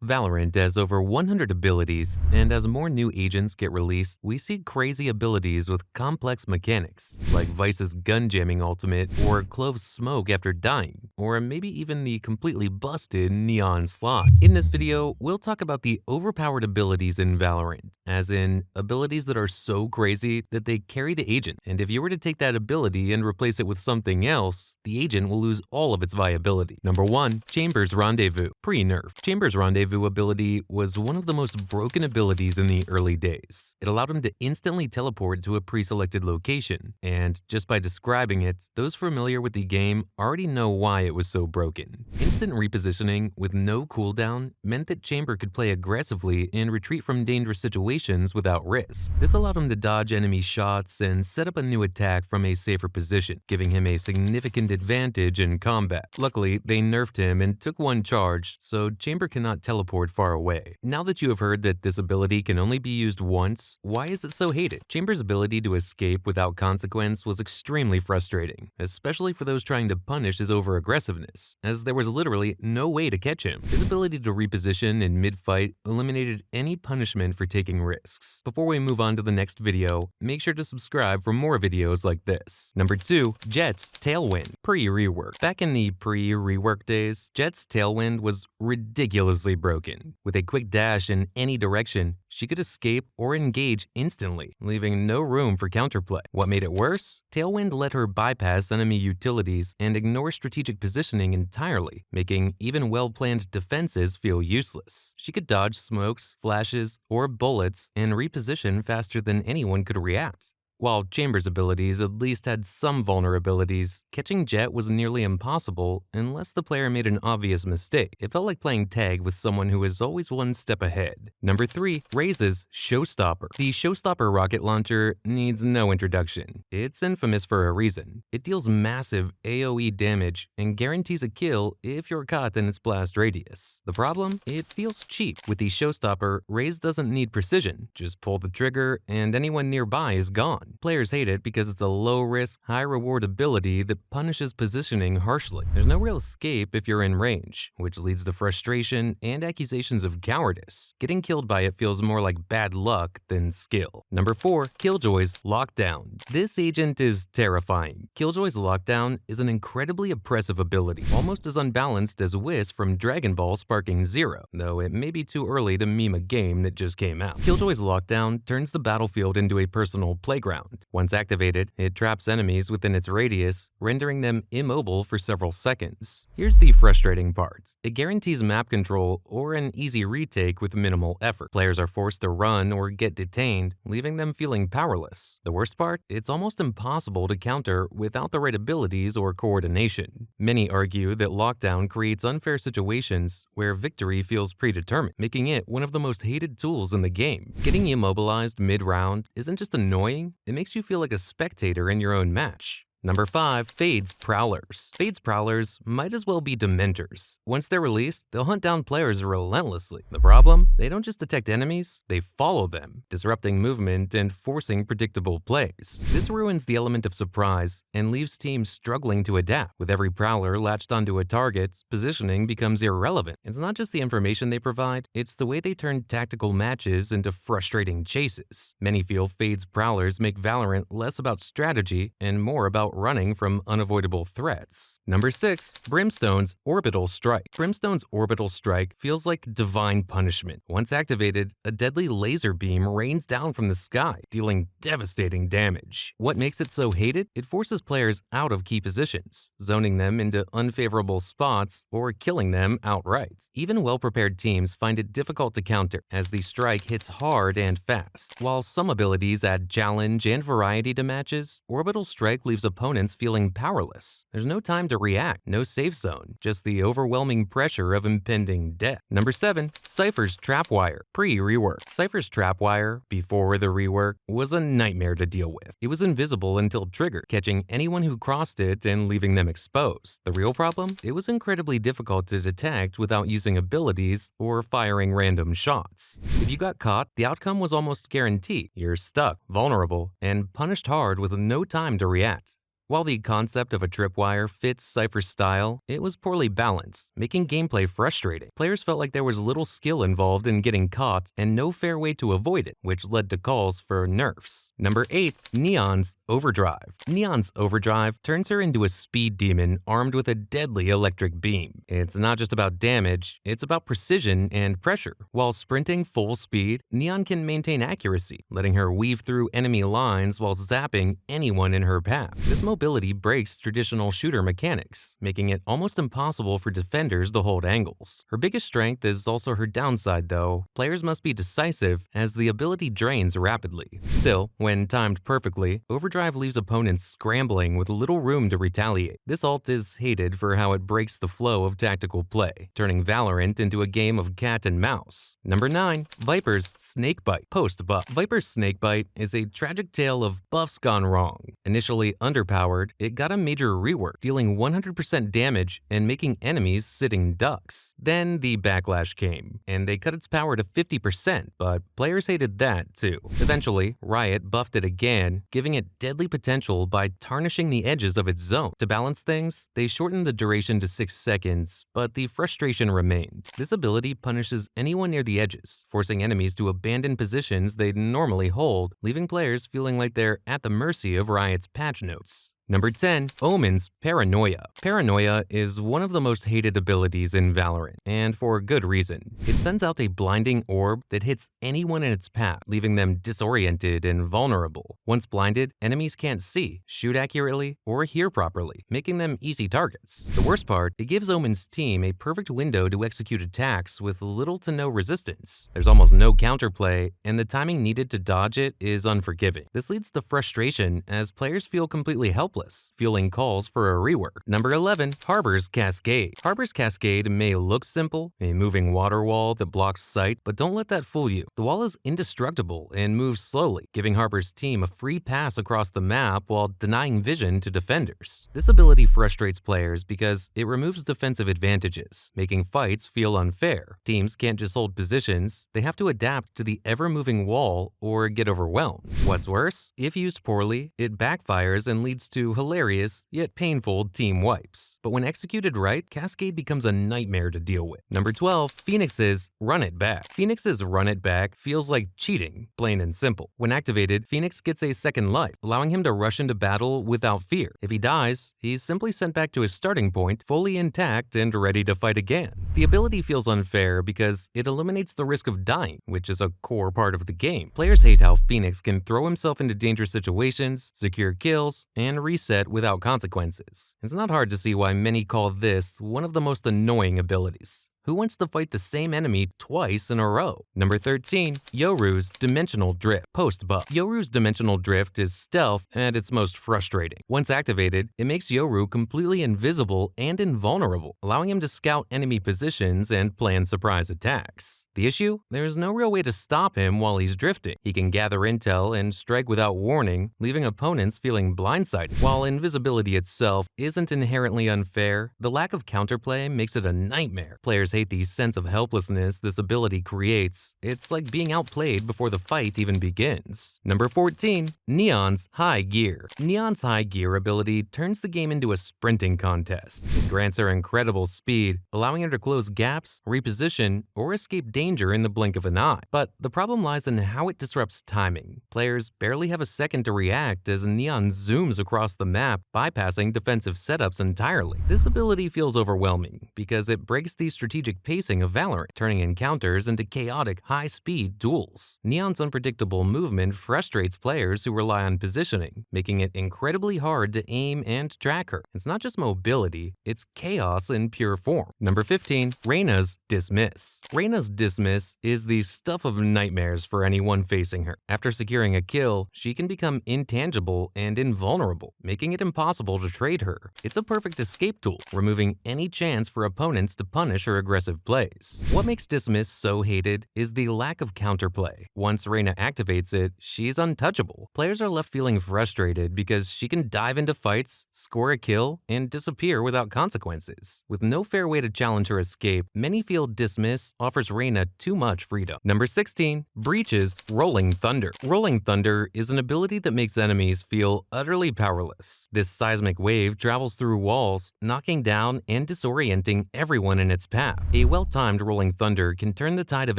Valorant has over 100 abilities, and as more new agents get released, we see crazy abilities with complex mechanics, like Vyse's gun jamming ultimate, or Clove's smoke after dying, or maybe even the completely busted Neon slot. In this video, we'll talk about the overpowered abilities in Valorant, as in abilities that are so crazy that they carry the agent, and if you were to take that ability and replace it with something else, the agent will lose all of its viability. Number 1. Chamber's Rendevu, pre-nerf. Chamber's Rendevu ability was one of the most broken abilities in the early days. It allowed him to instantly teleport to a pre-selected location, and just by describing it, those familiar with the game already know why it was so broken. Instant repositioning with no cooldown meant that Chamber could play aggressively and retreat from dangerous situations without risk. This allowed him to dodge enemy shots and set up a new attack from a safer position, giving him a significant advantage in combat. Luckily, they nerfed him and took one charge, so Chamber cannot teleport far away. Now that you have heard that this ability can only be used once, why is it so hated? Chamber's ability to escape without consequence was extremely frustrating, especially for those trying to punish his over-aggressiveness, as there was literally no way to catch him. His ability to reposition in mid-fight eliminated any punishment for taking risks. Before we move on to the next video, make sure to subscribe for more videos like this. Number 2. Jett's Tailwind, pre-rework. Back in the pre-rework days, Jett's Tailwind was ridiculously broken. With a quick dash in any direction, she could escape or engage instantly, leaving no room for counterplay. What made it worse? Tailwind let her bypass enemy utilities and ignore strategic positioning entirely, making even well-planned defenses feel useless. She could dodge smokes, flashes, or bullets and reposition faster than anyone could react. While Chamber's abilities at least had some vulnerabilities, catching Jett was nearly impossible unless the player made an obvious mistake. It felt like playing tag with someone who is always one step ahead. Number 3. Raze's Showstopper. The Showstopper rocket launcher needs no introduction. It's infamous for a reason. It deals massive AoE damage and guarantees a kill if you're caught in its blast radius. The problem? It feels cheap. With the Showstopper, Raze doesn't need precision. Just pull the trigger and anyone nearby is gone. Players hate it because it's a low-risk, high-reward ability that punishes positioning harshly. There's no real escape if you're in range, which leads to frustration and accusations of cowardice. Getting killed by it feels more like bad luck than skill. Number 4. Killjoy's Lockdown. This agent is terrifying. Killjoy's Lockdown is an incredibly oppressive ability, almost as unbalanced as Whis from Dragon Ball Sparking Zero, though it may be too early to meme a game that just came out. Killjoy's Lockdown turns the battlefield into a personal playground. Once activated, it traps enemies within its radius, rendering them immobile for several seconds. Here's the frustrating part. It guarantees map control or an easy retake with minimal effort. Players are forced to run or get detained, leaving them feeling powerless. The worst part? It's almost impossible to counter without the right abilities or coordination. Many argue that Lockdown creates unfair situations where victory feels predetermined, making it one of the most hated tools in the game. Getting immobilized mid-round isn't just annoying, it makes you feel like a spectator in your own match. Number 5. Fade's Prowlers. Fade's Prowlers might as well be Dementors. Once they're released, they'll hunt down players relentlessly. The problem? They don't just detect enemies, they follow them, disrupting movement and forcing predictable plays. This ruins the element of surprise and leaves teams struggling to adapt. With every Prowler latched onto a target, positioning becomes irrelevant. It's not just the information they provide, it's the way they turn tactical matches into frustrating chases. Many feel Fade's Prowlers make Valorant less about strategy and more about running from unavoidable threats. Number 6. Brimstone's Orbital Strike. Brimstone's Orbital Strike feels like divine punishment. Once activated, a deadly laser beam rains down from the sky, dealing devastating damage. What makes it so hated? It forces players out of key positions, zoning them into unfavorable spots or killing them outright. Even well-prepared teams find it difficult to counter, as the strike hits hard and fast. While some abilities add challenge and variety to matches, Orbital Strike leaves opponents feeling powerless. There's no time to react, no safe zone, just the overwhelming pressure of impending death. Number 7. Cypher's Trapwire, pre-rework. Cypher's Trapwire, before the rework, was a nightmare to deal with. It was invisible until triggered, catching anyone who crossed it and leaving them exposed. The real problem? It was incredibly difficult to detect without using abilities or firing random shots. If you got caught, the outcome was almost guaranteed. You're stuck, vulnerable, and punished hard with no time to react. While the concept of a tripwire fits Cypher's style, it was poorly balanced, making gameplay frustrating. Players felt like there was little skill involved in getting caught and no fair way to avoid it, which led to calls for nerfs. Number 8. Neon's Overdrive. Neon's Overdrive turns her into a speed demon armed with a deadly electric beam. It's not just about damage, it's about precision and pressure. While sprinting full speed, Neon can maintain accuracy, letting her weave through enemy lines while zapping anyone in her path. This mobility breaks traditional shooter mechanics, making it almost impossible for defenders to hold angles. Her biggest strength is also her downside though. Players must be decisive as the ability drains rapidly. Still, when timed perfectly, Overdrive leaves opponents scrambling with little room to retaliate. This ult is hated for how it breaks the flow of tactical play, turning Valorant into a game of cat and mouse. Number 9. Viper's Snakebite post-buff. Viper's Snakebite is a tragic tale of buffs gone wrong. Initially underpowered, it got a major rework, dealing 100% damage and making enemies sitting ducks. Then the backlash came, and they cut its power to 50%, but players hated that too. Eventually, Riot buffed it again, giving it deadly potential by tarnishing the edges of its zone. To balance things, they shortened the duration to 6 seconds, but the frustration remained. This ability punishes anyone near the edges, forcing enemies to abandon positions they'd normally hold, leaving players feeling like they're at the mercy of Riot's patch notes. Number 10. Omen's Paranoia. Paranoia is one of the most hated abilities in Valorant, and for good reason. It sends out a blinding orb that hits anyone in its path, leaving them disoriented and vulnerable. Once blinded, enemies can't see, shoot accurately, or hear properly, making them easy targets. The worst part, it gives Omen's team a perfect window to execute attacks with little to no resistance. There's almost no counterplay, and the timing needed to dodge it is unforgiving. This leads to frustration as players feel completely helpless, fueling calls for a rework. Number 11. Harbor's Cascade. Harbor's Cascade may look simple, a moving water wall that blocks sight, but don't let that fool you. The wall is indestructible and moves slowly, giving Harbor's team a free pass across the map while denying vision to defenders. This ability frustrates players because it removes defensive advantages, making fights feel unfair. Teams can't just hold positions, they have to adapt to the ever-moving wall or get overwhelmed. What's worse, if used poorly, it backfires and leads to hilarious yet painful team wipes. But when executed right, Cascade becomes a nightmare to deal with. Number 12. Phoenix's Run It Back. Phoenix's Run It Back feels like cheating, plain and simple. When activated, Phoenix gets a second life, allowing him to rush into battle without fear. If he dies, he's simply sent back to his starting point, fully intact and ready to fight again. The ability feels unfair because it eliminates the risk of dying, which is a core part of the game. Players hate how Phoenix can throw himself into dangerous situations, secure kills, and reset without consequences. It's not hard to see why many call this one of the most annoying abilities. Who wants to fight the same enemy twice in a row? Number 13. Yoru's Dimensional Drift post-buff. Yoru's Dimensional Drift is stealth at its most frustrating. Once activated, it makes Yoru completely invisible and invulnerable, allowing him to scout enemy positions and plan surprise attacks. The issue? There's no real way to stop him while he's drifting. He can gather intel and strike without warning, leaving opponents feeling blindsided. While invisibility itself isn't inherently unfair, the lack of counterplay makes it a nightmare. Players hate the sense of helplessness this ability creates. It's like being outplayed before the fight even begins. Number 14. Neon's High Gear. Neon's High Gear ability turns the game into a sprinting contest. It grants her incredible speed, allowing her to close gaps, reposition, or escape danger in the blink of an eye. But the problem lies in how it disrupts timing. Players barely have a second to react as Neon zooms across the map, bypassing defensive setups entirely. This ability feels overwhelming because it breaks the strategic pacing of Valorant, turning encounters into chaotic, high-speed duels. Neon's unpredictable movement frustrates players who rely on positioning, making it incredibly hard to aim and track her. It's not just mobility, it's chaos in pure form. Number 15. Reyna's Dismiss. Reyna's Dismiss is the stuff of nightmares for anyone facing her. After securing a kill, she can become intangible and invulnerable, making it impossible to trade her. It's a perfect escape tool, removing any chance for opponents to punish her aggressive aggressive plays. What makes Dismiss so hated is the lack of counterplay. Once Reyna activates it, she's untouchable. Players are left feeling frustrated because she can dive into fights, score a kill, and disappear without consequences. With no fair way to challenge her escape, many feel Dismiss offers Reyna too much freedom. Number 16. Breach's Rolling Thunder. Rolling Thunder is an ability that makes enemies feel utterly powerless. This seismic wave travels through walls, knocking down and disorienting everyone in its path. A well-timed Rolling Thunder can turn the tide of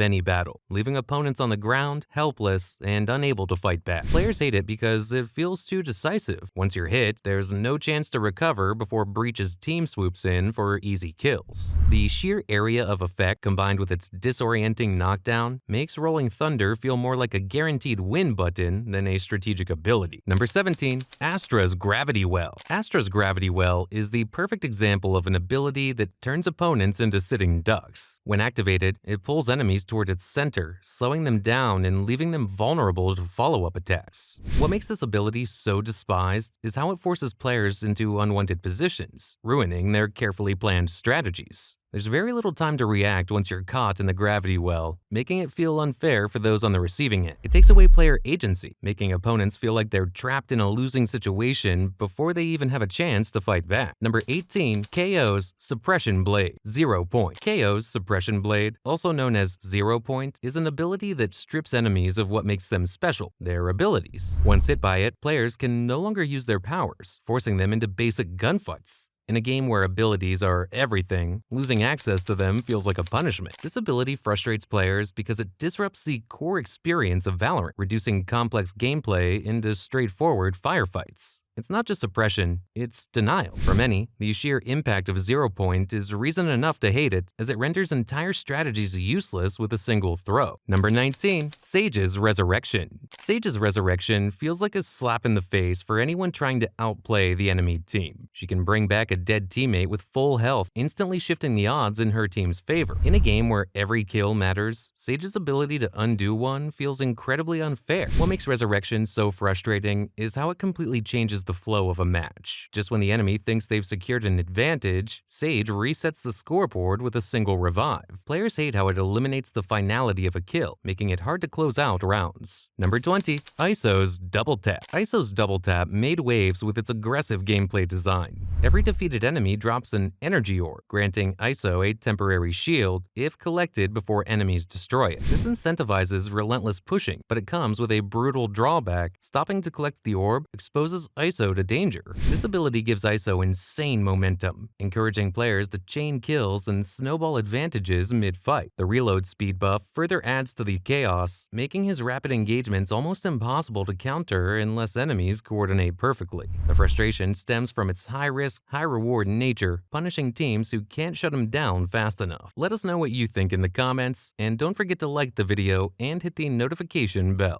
any battle, leaving opponents on the ground, helpless, and unable to fight back. Players hate it because it feels too decisive. Once you're hit, there's no chance to recover before Breach's team swoops in for easy kills. The sheer area of effect combined with its disorienting knockdown makes Rolling Thunder feel more like a guaranteed win button than a strategic ability. Number 17. Astra's Gravity Well. Astra's Gravity Well is the perfect example of an ability that turns opponents into sitting ducks. When activated, it pulls enemies toward its center, slowing them down and leaving them vulnerable to follow-up attacks. What makes this ability so despised is how it forces players into unwanted positions, ruining their carefully planned strategies. There's very little time to react once you're caught in the gravity well, making it feel unfair for those on the receiving end. It takes away player agency, making opponents feel like they're trapped in a losing situation before they even have a chance to fight back. Number 18. KO's Suppression Blade. 0 Point. KO's Suppression Blade, also known as 0 Point, is an ability that strips enemies of what makes them special, their abilities. Once hit by it, players can no longer use their powers, forcing them into basic gunfights. In a game where abilities are everything, losing access to them feels like a punishment. This ability frustrates players because it disrupts the core experience of Valorant, reducing complex gameplay into straightforward firefights. It's not just suppression, it's denial. For many, the sheer impact of 0 Point is reason enough to hate it, as it renders entire strategies useless with a single throw. Number 19. Sage's Resurrection. Sage's Resurrection feels like a slap in the face for anyone trying to outplay the enemy team. She can bring back a dead teammate with full health, instantly shifting the odds in her team's favor. In a game where every kill matters, Sage's ability to undo one feels incredibly unfair. What makes Resurrection so frustrating is how it completely changes the flow of a match. Just when the enemy thinks they've secured an advantage, Sage resets the scoreboard with a single revive. Players hate how it eliminates the finality of a kill, making it hard to close out rounds. Number 20. ISO's Double Tap. ISO's Double Tap made waves with its aggressive gameplay design. Every defeated enemy drops an energy orb, granting ISO a temporary shield if collected before enemies destroy it. This incentivizes relentless pushing, but it comes with a brutal drawback. Stopping to collect the orb exposes ISO to danger. This ability gives ISO insane momentum, encouraging players to chain kills and snowball advantages mid-fight. The reload speed buff further adds to the chaos, making his rapid engagements almost impossible to counter unless enemies coordinate perfectly. The frustration stems from its high-risk, high-reward nature, punishing teams who can't shut him down fast enough. Let us know what you think in the comments, and don't forget to like the video and hit the notification bell.